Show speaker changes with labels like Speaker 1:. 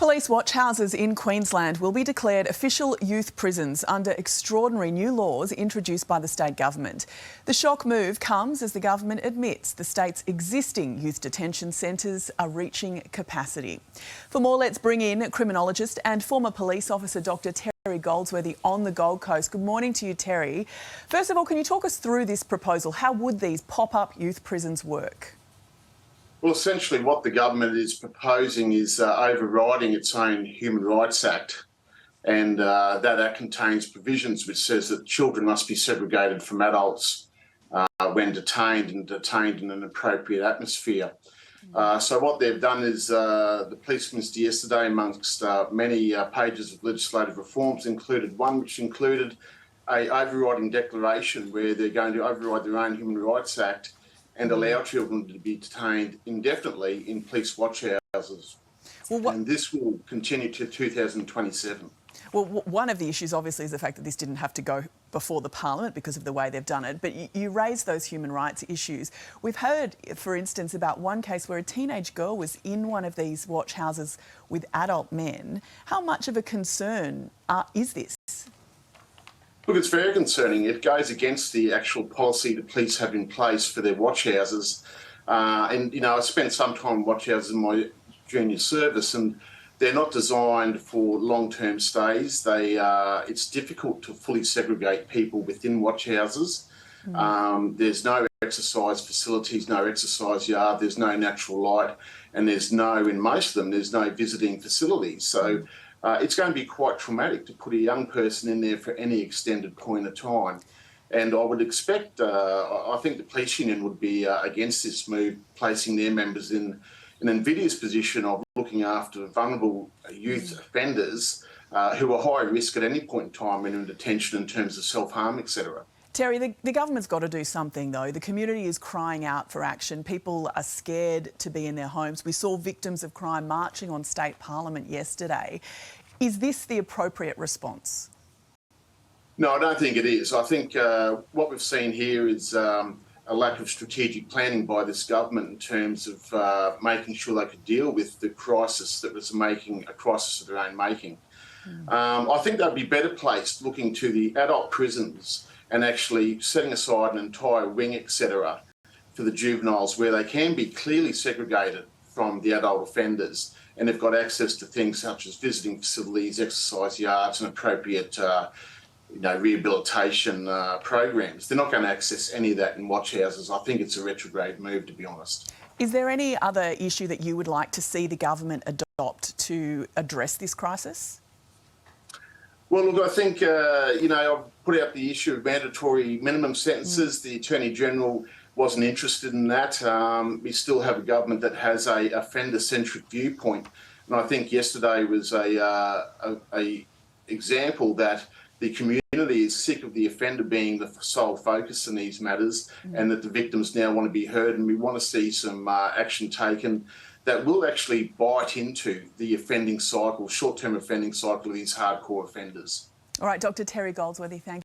Speaker 1: Police watchhouses in Queensland will be declared official youth prisons under extraordinary new laws introduced by the state government. The shock move comes as the government admits the state's existing youth detention centres are reaching capacity. For more, let's bring in criminologist and former police officer Dr. Terry Goldsworthy on the Gold Coast. Good morning to you, Terry. First of all, can you talk us through this proposal? How would these pop-up youth prisons work?
Speaker 2: Well, essentially what the government is proposing is overriding its own Human Rights Act, and that Act contains provisions which says that children must be segregated from adults when detained in an appropriate atmosphere. So what they've done is the Police Minister yesterday, amongst many pages of legislative reforms, included one which included an overriding declaration where they're going to override their own Human Rights Act and allow children to be detained indefinitely in police watchhouses. And this will continue to 2027.
Speaker 1: Well, one of the issues obviously is the fact that this didn't have to go before the Parliament because of the way they've done it, but you raise those human rights issues. We've heard, for instance, about one case where a teenage girl was in one of these watchhouses with adult men. How much of a concern is this?
Speaker 2: Look, it's very concerning. It goes against the actual policy the police have in place for their watchhouses. And, you know, I spent some time in watchhouses in my junior service, and they're not designed for long-term stays. It's difficult to fully segregate people within watchhouses. There's no exercise facilities, no exercise yard, there's no natural light, and in most of them, there's no visiting facilities. So it's going to be quite traumatic to put a young person in there for any extended point of time. And I would expect, I think the police union would be against this move, placing their members in an invidious position of looking after vulnerable youth offenders who are high risk at any point in time when in detention in terms of self-harm, etc.
Speaker 1: Terry, the government's got to do something though. The community is crying out for action. People are scared to be in their homes. We saw victims of crime marching on state parliament yesterday. Is this the appropriate response?
Speaker 2: No, I don't think it is. I think what we've seen here is a lack of strategic planning by this government in terms of making sure they could deal with the crisis that was a crisis of their own making. I think they'd be better placed looking to the adult prisons and actually setting aside an entire wing, etc., for the juveniles where they can be clearly segregated from the adult offenders and have got access to things such as visiting facilities, exercise yards and appropriate rehabilitation programs. They're not going to access any of that in watchhouses. I think it's a retrograde move, to be honest.
Speaker 1: Is there any other issue that you would like to see the government adopt to address this crisis?
Speaker 2: Well, look, I think, I've put out the issue of mandatory minimum sentences. The Attorney-General wasn't interested in that. We still have a government that has a offender-centric viewpoint. And I think yesterday was a example that the community is sick of the offender being the sole focus in these matters, and that the victims now want to be heard, and we want to see some action taken that will actually bite into the offending cycle, short-term offending cycle of these hardcore offenders.
Speaker 1: All right, Dr. Terry Goldsworthy, thank you.